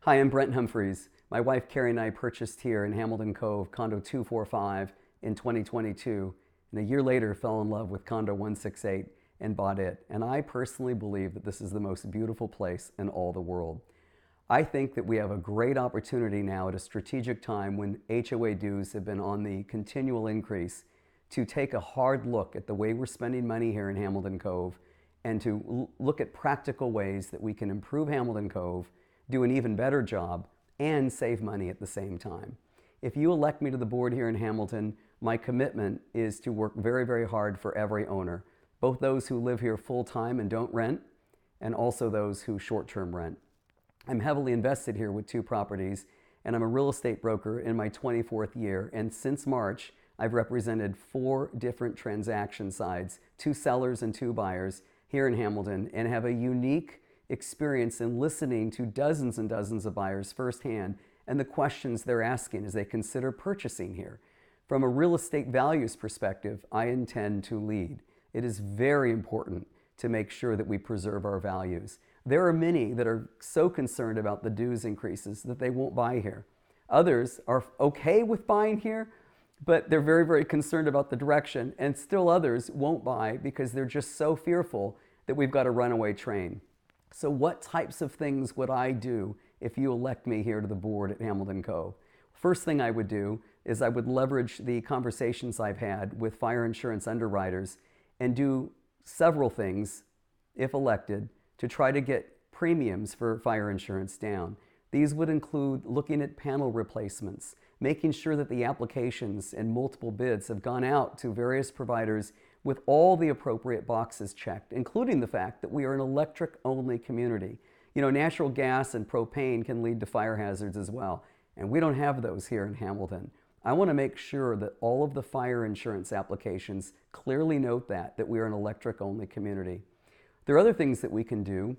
Hi, I'm Brent Humpherys. My wife Carrie and I purchased here in Hamilton Cove condo 245 in 2022, and a year later fell in love with condo 168 and bought it. And I personally believe that this is the most beautiful place in all the world. I think that we have a great opportunity now at a strategic time when HOA dues have been on the continual increase to take a hard look at the way we're spending money here in Hamilton Cove and to look at practical ways that we can improve Hamilton Cove, do an even better job, and save money at the same time. If you elect me to the board here in Hamilton, my commitment is to work very, very hard for every owner, both those who live here full-time and don't rent, and also those who short-term rent. I'm heavily invested here with 2 properties, and I'm a real estate broker in my 24th year, and since March, I've represented 4 different transaction sides, 2 sellers and 2 buyers here in Hamilton, and have a unique experience in listening to dozens and dozens of buyers firsthand and the questions they're asking as they consider purchasing here. From a real estate values perspective, I intend to lead. It is very important to make sure that we preserve our values. There are many that are so concerned about the dues increases that they won't buy here. Others are okay with buying here, but they're very, very concerned about the direction, and still others won't buy because they're just so fearful that we've got a runaway train. So what types of things would I do if you elect me here to the board at Hamilton Cove? First thing I would do is I would leverage the conversations I've had with fire insurance underwriters and do several things, if elected, to try to get premiums for fire insurance down. These would include looking at panel replacements, making sure that the applications and multiple bids have gone out to various providers with all the appropriate boxes checked, including the fact that we are an electric-only community. You know, natural gas and propane can lead to fire hazards as well, and we don't have those here in Hamilton. I want to make sure that all of the fire insurance applications clearly note that we are an electric-only community. There are other things that we can do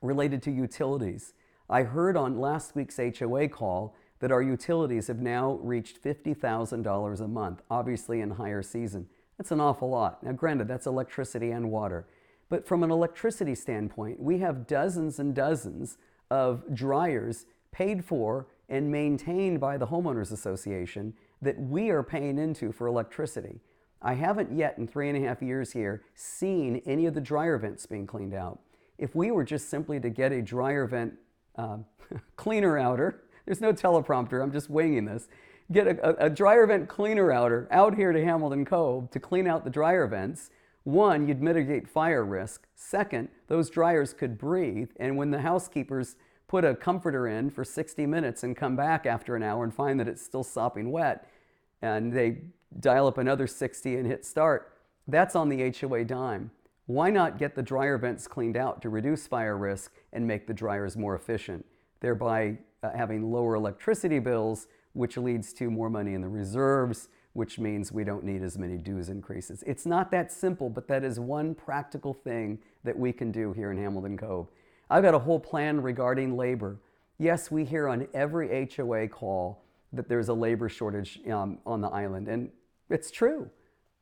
related to utilities. I heard on last week's HOA call that our utilities have now reached $50,000 a month, obviously in higher season. That's an awful lot. Now granted, that's electricity and water. But from an electricity standpoint, we have dozens and dozens of dryers paid for and maintained by the Homeowners Association that we are paying into for electricity. I haven't yet in 3.5 years here seen any of the dryer vents being cleaned out. If we were just simply to get a dryer vent cleaner outer, there's no teleprompter, I'm just winging this, get a dryer vent cleaner outer out here to Hamilton Cove to clean out the dryer vents. One, you'd mitigate fire risk. Second, those dryers could breathe, and when the housekeepers put a comforter in for 60 minutes and come back after an hour and find that it's still sopping wet, and they dial up another 60 and hit start, that's on the HOA dime. Why not get the dryer vents cleaned out to reduce fire risk and make the dryers more efficient, thereby having lower electricity bills, which leads to more money in the reserves, which means we don't need as many dues increases. It's not that simple, but that is one practical thing that we can do here in Hamilton Cove. I've got a whole plan regarding labor. Yes, we hear on every HOA call that there's a labor shortage on the island, and it's true.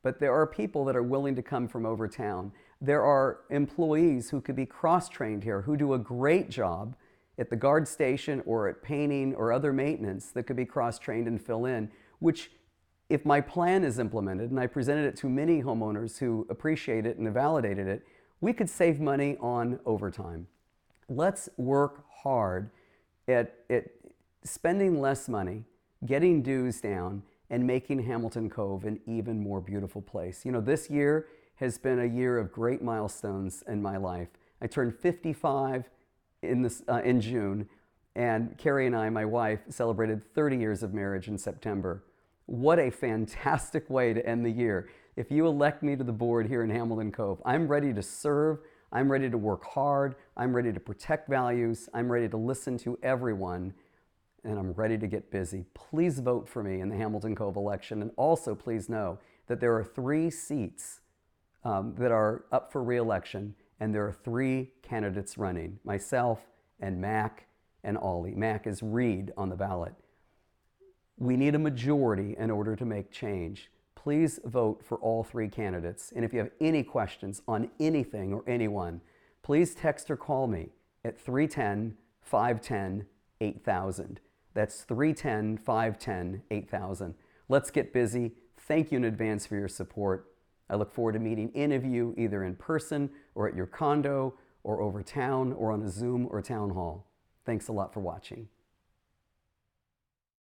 But there are people that are willing to come from over town. There are employees who could be cross-trained here who do a great job at the guard station or at painting or other maintenance that could be cross-trained and fill in, which if my plan is implemented, and I presented it to many homeowners who appreciate it and have validated it, we could save money on overtime. Let's work hard at spending less money, getting dues down, and making Hamilton Cove an even more beautiful place. You know, this year has been a year of great milestones in my life. I turned 55 in June, and Carrie and I, my wife, celebrated 30 years of marriage in September. What a fantastic way to end the year. If you elect me to the board here in Hamilton Cove, I'm ready to serve, I'm ready to work hard, I'm ready to protect values, I'm ready to listen to everyone, and I'm ready to get busy. Please vote for me in the Hamilton Cove election, and also please know that there are 3 seats that are up for re-election, and there are 3 candidates running, myself and Mac and Ollie. Mac is Reed on the ballot. We need a majority in order to make change. Please vote for all 3 candidates. And if you have any questions on anything or anyone, please text or call me at 310-510 8000. That's 310 510 8000. Let's get busy. Thank you in advance for your support. I look forward to meeting any of you either in person or at your condo or over town or on a Zoom or town hall. Thanks a lot for watching.